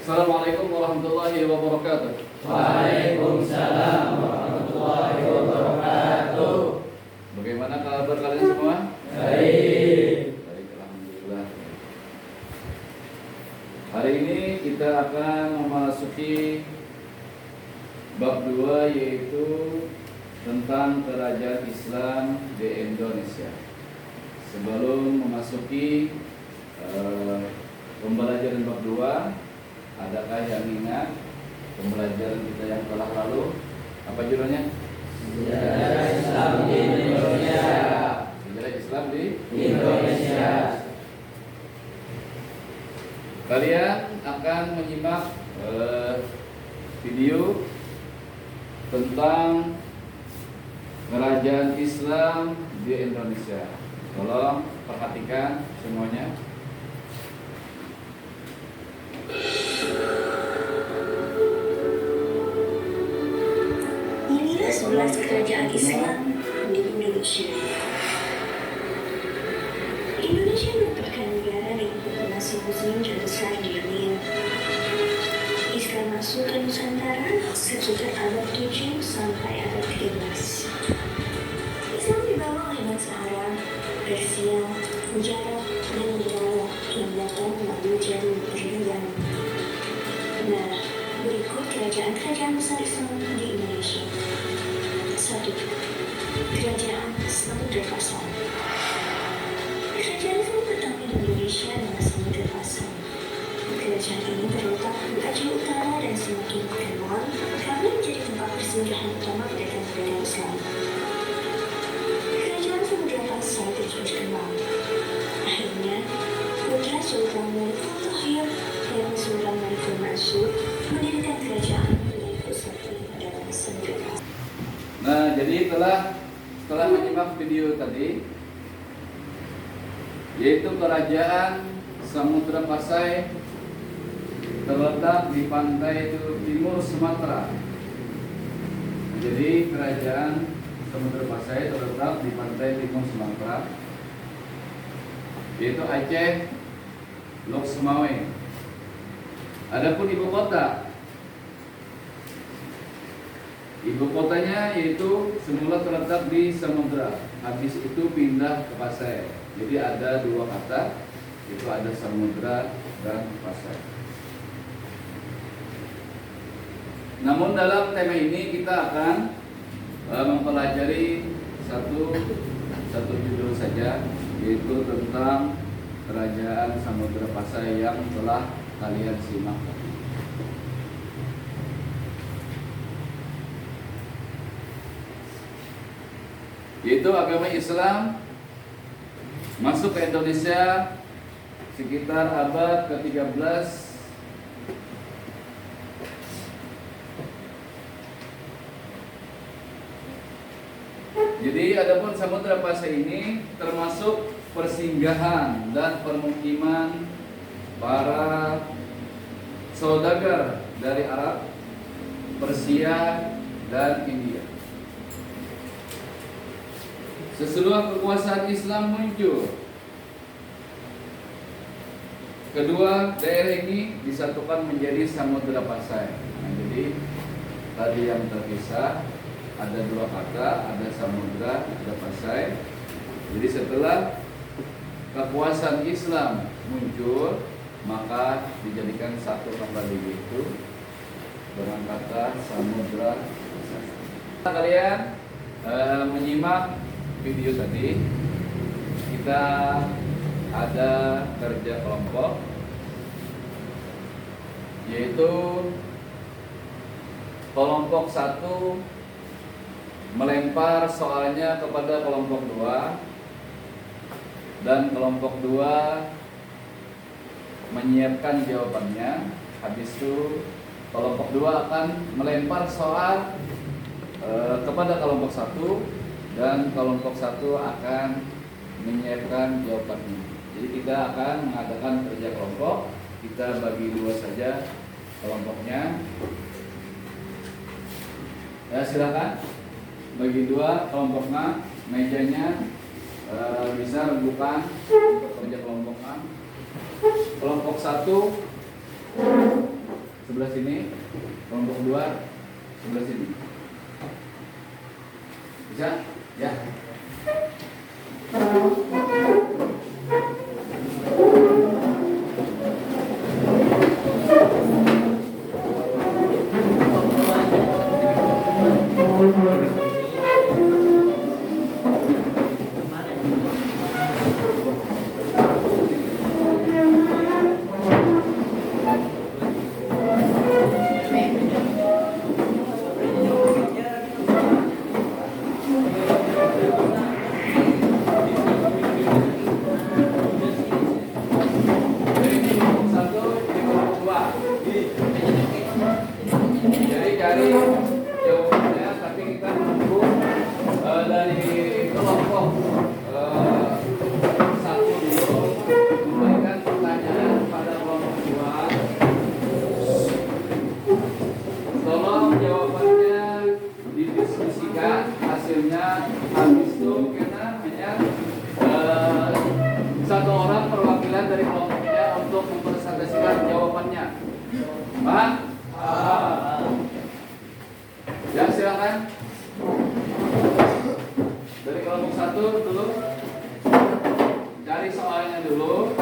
Assalamualaikum warahmatullahi wabarakatuh. Waalaikumsalam warahmatullahi wabarakatuh. Bagaimana kabar kalian semua? Baik. Baik, alhamdulillah. Hari ini kita akan memasuki bab 2, yaitu tentang kerajaan Islam di Indonesia. Sebelum memasuki pembelajaran bab 2, adakah yang ingat pembelajaran kita yang telah lalu? Apa judulnya? Sejarah Islam di Indonesia. Sejarah Islam di Indonesia. Kalian akan menyimak video tentang kerajaan Islam di Indonesia. Tolong perhatikan semuanya. Inilah 11 kerajaan Islam di Indonesia. Indonesia merupakan negara dengan populasi muslim terbesar di dunia. Islam masuk ke Nusantara sekitar abad 7 sampai abad 13. Islam dibawa oleh bangsa Arab, Persia, Jawa, dan Minang yang datang melalui jalur perdagangan. Nah, berikut kerajaan-kerajaan besar Islam di Indonesia. 1. Kerajaan Samudra Pasar. Kerajaan Islam pertama di Indonesia adalah Samudra Pasar. Kerajaan ini terletak di Aceh Utara dan semakin terkenal karena menjadi tempat persinggahan utama pedagang-pedagang Islam. Kerajaan Samudra Pasar terus berkembang. Akhirnya, putra Sultan Malik Al-Tahir yang Sultan Malik Al-Mansur mendirikan kerajaan menjadi pusat perdagangan Samudra Pasar. Nah, jadi setelah menyimak video tadi, yaitu kerajaan Samudra Pasai terletak di pantai timur Sumatera. Jadi kerajaan Samudra Pasai terletak di pantai timur Sumatera, yaitu Aceh, Lok Sumawe. Adapun ibu kota, ibu kotanya yaitu semula terletak di Samudra, habis itu pindah ke Pasai. Jadi ada dua kata, itu ada Samudra dan Pasai. Namun dalam tema ini kita akan mempelajari satu judul saja, yaitu tentang kerajaan Samudra Pasai yang telah kalian simak. Yaitu agama Islam masuk ke Indonesia sekitar abad ke-13 Jadi adapun Samudra Pasai ini termasuk persinggahan dan permukiman para saudagar dari Arab, Persia, dan India. Sesudah kekuasaan Islam muncul, kedua daerah ini disatukan menjadi Samudra Pasai. Nah, jadi tadi yang terpisah ada dua kata, ada Samudra, ada Pasai. Jadi setelah kekuasaan Islam muncul, maka dijadikan satu kembali, itu dengan kata Samudra Pasai. Kalian menyimak video tadi, kita ada kerja kelompok, yaitu kelompok 1 melempar soalnya kepada kelompok 2, dan kelompok 2 menyiapkan jawabannya. Habis itu kelompok 2 akan melempar soal kepada kelompok 1, dan kelompok 1 akan menyiapkan jawabannya. Jadi kita akan mengadakan kerja kelompok. Kita bagi 2 saja kelompoknya. Ya, silakan bagi 2 kelompoknya, mejanya bisa rembukan untuk kerja kelompoknya. Kelompok 1 sebelah sini, kelompok 2 sebelah sini. Bisa? Ya. Dari kelompok 1 di kelompok 2. Jadi cari jawabannya, tapi kita menunggu dari kelompok 1 dulu memberikan pertanyaan pada kelompok 2. Tolong jawabannya didiskusikan hasilnya, habis itu kita hanya satu orang perwakilan dari kelompoknya untuk mempresentasikan jawabannya. Paham? Ya, silakan. Dari kelompok 1 dulu. Cari soalnya dulu.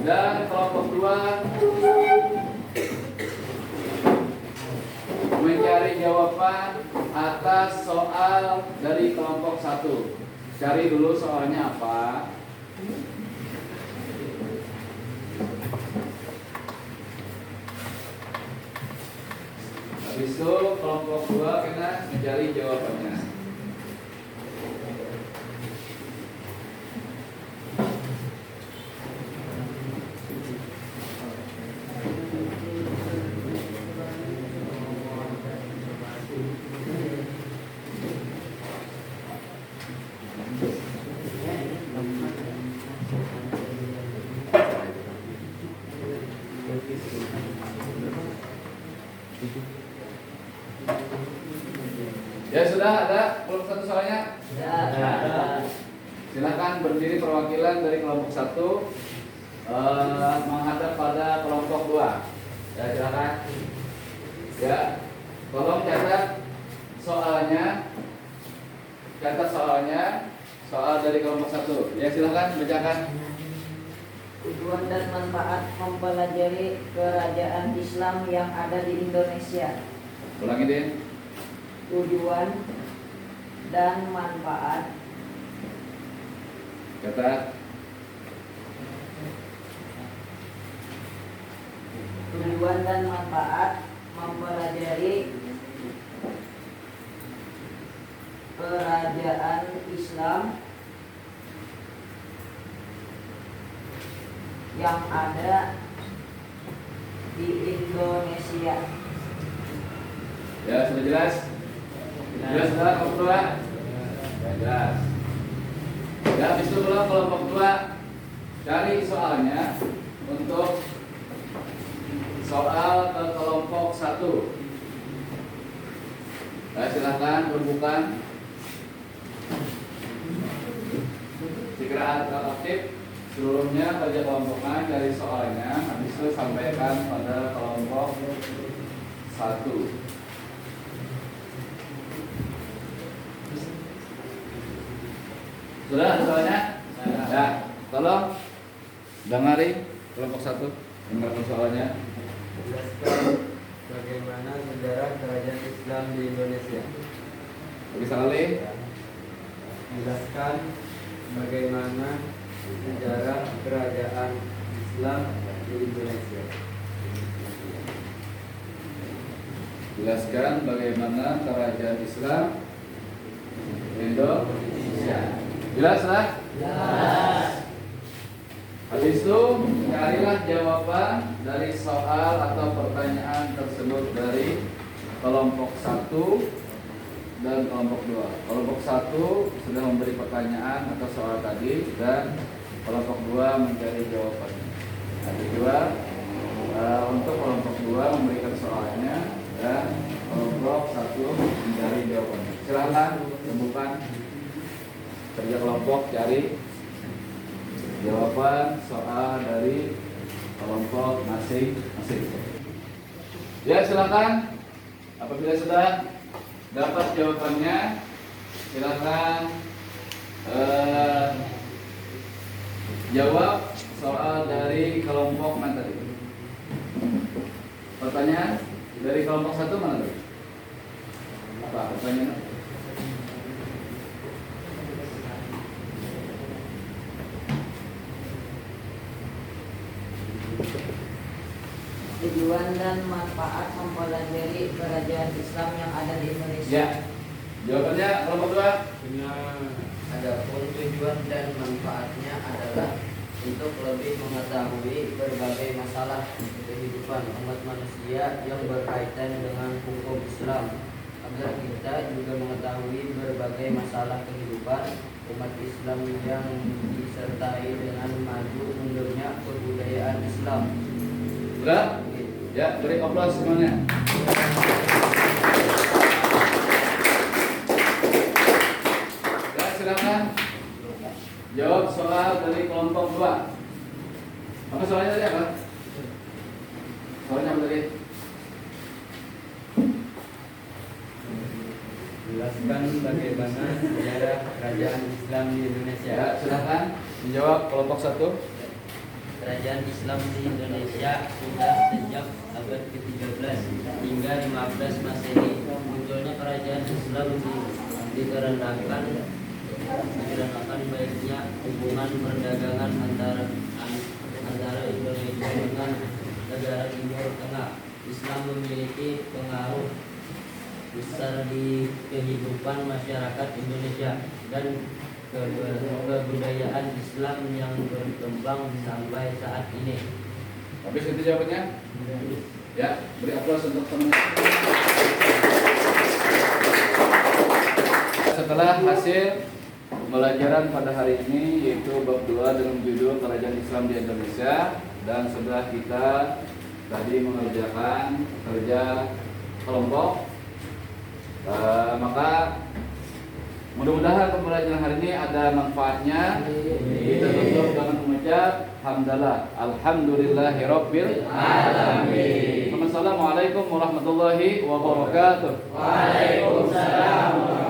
Dan kelompok 2 mencari jawaban atas soal dari kelompok 1. Cari dulu soalnya apa. Habis itu kelompok 2 kena mencari jawabannya. Ya sudah, ada kelompok 1 soalnya. Silakan berdiri perwakilan dari kelompok 1 menghadap pada kelompok 2. Ya, silakan. Ya, tolong catat soalnya. Catat soalnya, soal dari kelompok 1. Ya, silakan bacakan. Tujuan dan manfaat mempelajari kerajaan Islam yang ada di Indonesia. Ulangi deh. Tujuan dan manfaat Catat. tujuan dan manfaat mempelajari kerajaan Islam yang ada di Indonesia. Ya, sudah jelas? Jelas sudah kelompok 2? Ya, jelas. Ya, habis itu dulu kelompok 2 cari soalnya untuk soal ke kelompok 1. Ya, silakan berbuka. Segera aktif seluruhnya kerja kelompoknya dari soalnya, habis itu sampaikan pada kelompok 1. Sudah soalnya? Ya, tolong dengarin kelompok 1 dengarkan soalnya. Jelaskan bagaimana sejarah kerajaan Islam di Indonesia. Bisa kali? Jelaskan bagaimana sejarah kerajaan Islam di Indonesia. Jelaskan bagaimana kerajaan Islam di Indonesia. Jelas lah? Jelas. Habis itu carilah jawaban dari soal atau pertanyaan tersebut dari kelompok 1 dan kelompok 2. Kelompok 1 sudah memberi pertanyaan atau soal tadi dan kelompok 2 mencari jawabannya. Yang kedua, untuk kelompok 2 memberikan soalnya dan kelompok 1 mencari jawabannya. Silakan temukan kerja kelompok, cari jawaban soal dari kelompok masing-masing. Ya, silakan. Apabila sudah dapat jawabannya, silakan jawab soal dari kelompok mana tadi? Pertanyaan dari kelompok 1 mana tadi? Apa pertanyaan? Tujuan dan manfaat mempelajari kerajaan Islam yang ada di Indonesia. Ya. Jawabannya kelompok 2. Adapun tujuan dan manfaatnya adalah untuk lebih mengetahui berbagai masalah kehidupan umat manusia yang berkaitan dengan hukum Islam, agar kita juga mengetahui berbagai masalah kehidupan umat Islam yang disertai dengan maju mundurnya kebudayaan Islam. Sudah? Ya, beri aplaus semuanya. Ya, silakan jawab soal dari kelompok 2. Apa soalnya tadi apa? Soalnya apa tadi? Jelaskan bagaimana sejarah kerajaan Islam di Indonesia. Ya, silakan menjawab kelompok 1. Kerajaan Islam di Indonesia sudah sejak abad ke-13 hingga 15 Masehi. Munculnya kerajaan Islam dikarenakan baiknya hubungan perdagangan antara Indonesia dengan negara Timur Tengah. Islam memiliki pengaruh besar di kehidupan masyarakat Indonesia dan kebudayaan Islam yang berkembang sampai saat ini. Habis itu jawabannya? Ya, beri aplaus untuk teman. Setelah hasil pembelajaran pada hari ini, yaitu bab 2 dengan judul Kerajaan Islam di Indonesia, dan setelah kita tadi mengerjakan kerja kelompok, maka mudah-mudahan pembelajaran hari ini ada manfaatnya. Kita tutup dengan mengucap hamdalah, alhamdulillahirabbil alamin. Assalamualaikum warahmatullahi wabarakatuh. Waalaikumsalam.